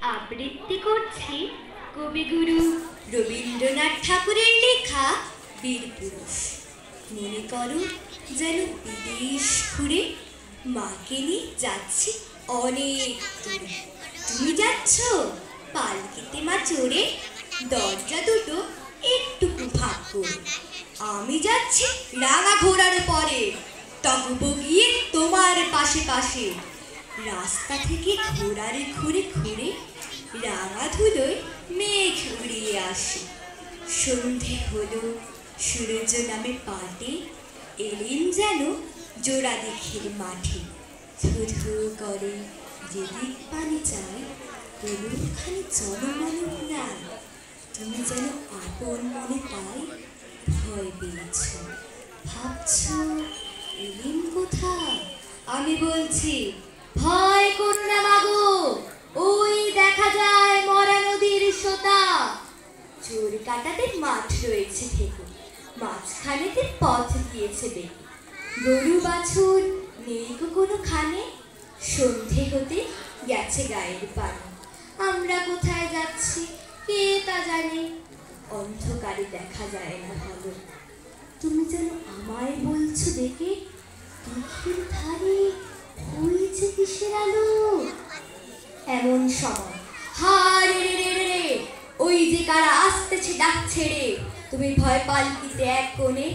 আবৃত্তি করছি কবিগুরু রবীন্দ্রনাথ ঠাকুরের লেখা বীরপুরুষ। মনে করো যেন বিদেশ ঘুরে মাকে নিয়ে যাচ্ছি অনেক দূরে। তুমি যাচ্ছ পালকিতে মা চড়ে, দরজা দুটো একটুকু ফাঁক করে। আমি যাচ্ছি রাঙা ঘোড়ার পরে, তখন গিয়ে তোমার পাশে পাশে। রাস্তা থেকে ঘোড়ারে ঘুরে ঘুরে রাঙা ধুলোয় মেঘ উড়িয়ে আসে। সন্ধে হলো, সূর্য নামে পাটে, এলেন যেন জোড়া দিঘির মাঠে। ধু ধু করে যেদিক পানি চায়, কোনোখানি জনমানব নাই। তুমি যেন আপন মনে তাই ভয় পেয়েছ, ভাবছ এলেন কোথায়। আমি বলছি ভয় করো না মাগো, ওই দেখা যায় মরা নদীর সোতা। চোর কাটাতে মাঠ রয়েছে থেকে, মাঝখানেতে পথ দিয়েছে বেঁকে। গরু বাছুর নেই কোনো খানে, সন্ধে হতে গেছে গায়ের পানি। আমরা কোথায় যাচ্ছি কে তা জানে, অন্ধকারে দেখা যায় না ভালো। তুমি যেন আমায় বলছো দেখে, দিঘির ধারে হয়েছে কিসের আলো। এমন সময় হারে রে রে রে, ওই যে কারা আসতেছে ডাকছে রে। তুমি ভয় পালকিতে এক কোণে,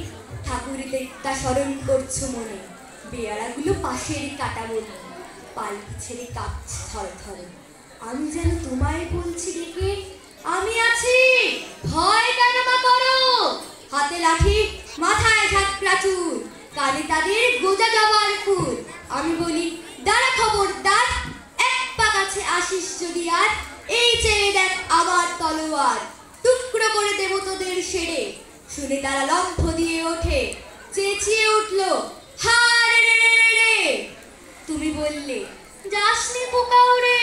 ঠাকুরকে তা স্মরণ করছো মনে। বেয়ারাগুলো পাশের কাটা বনে, পালকি ছেড়ে কাঁপছে থরে থরে। আমি যেন তোমায় বলছি ডেকে, আমি আছি, ভয় কেন বা করো। হাতে লাঠি, মাথায় ঝাঁকড়া চুল, কানে তাদের গোজা জবার ফুল। আমি বলি দাঁড়া খবরদার, এক পা কাছে আসিস যদি আর, এই চেয়ে দেখ আবার তলোয়ার, টুকরো করে দেব তোদের সেরে। শুনে তারা লম্ফ দিয়ে ওঠে, চেঁচিয়ে উঠলো হারে রে রে রে রে। তুমি বললে যাসনি পোকা ওরে।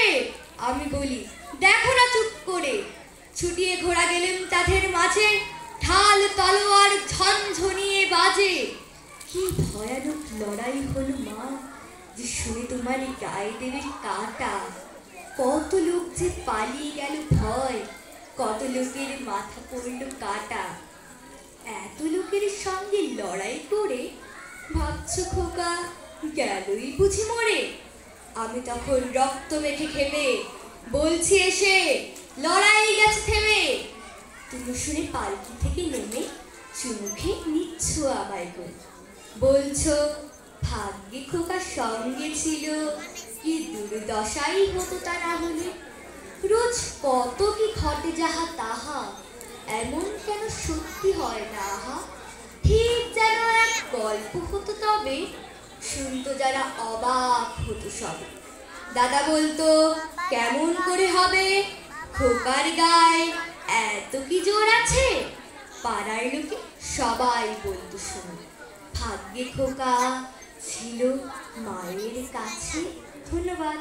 আমি বলি দেখো না চুপ করে। ছুটিয়ে ঘোড়া গেলেন তাদের মাঝে, ঢাল তলোয়ার ঝনঝনিয়ে বাজে। কি ভয়ানক লড়াই হলো মা, যে শুনে তোমার গায়ে দেবে কাটা। কত লোক যে পালিয়ে গেল ভয়, কত লোকের মাথা পড়ল কাটা। এত লোকের সঙ্গে লড়াই করে ভাবছো খোকা গেলই বুঝি মরে। আমি তখন রক্ত মেখে খেপে বলছি এসে, লড়াই গেছে থেমে। তুমি শুনে পালকি থেকে নেমে চুমুখে নিচ্ছ আমায় গো। বলছো ভাগ্যে খোকার সঙ্গে ছিল, কি দুর্দশাই হতো তা না হলে। রোজ কত কি ঘটে যাহা তাহা, এমন কেন সত্যি হয় না আহা। ঠিক যেন এক গল্প হতো তবে, শুনতো যারা অবাক হতো সবে। দাদা বলতো কেমন করে হবে, খোকার গায়ে এত কি জোর আছে। পাড়ার লোকে সবাই বলতো শুনে, ভাগ্যে খোকা ছিল মায়ের কাছে। ধন্যবাদ।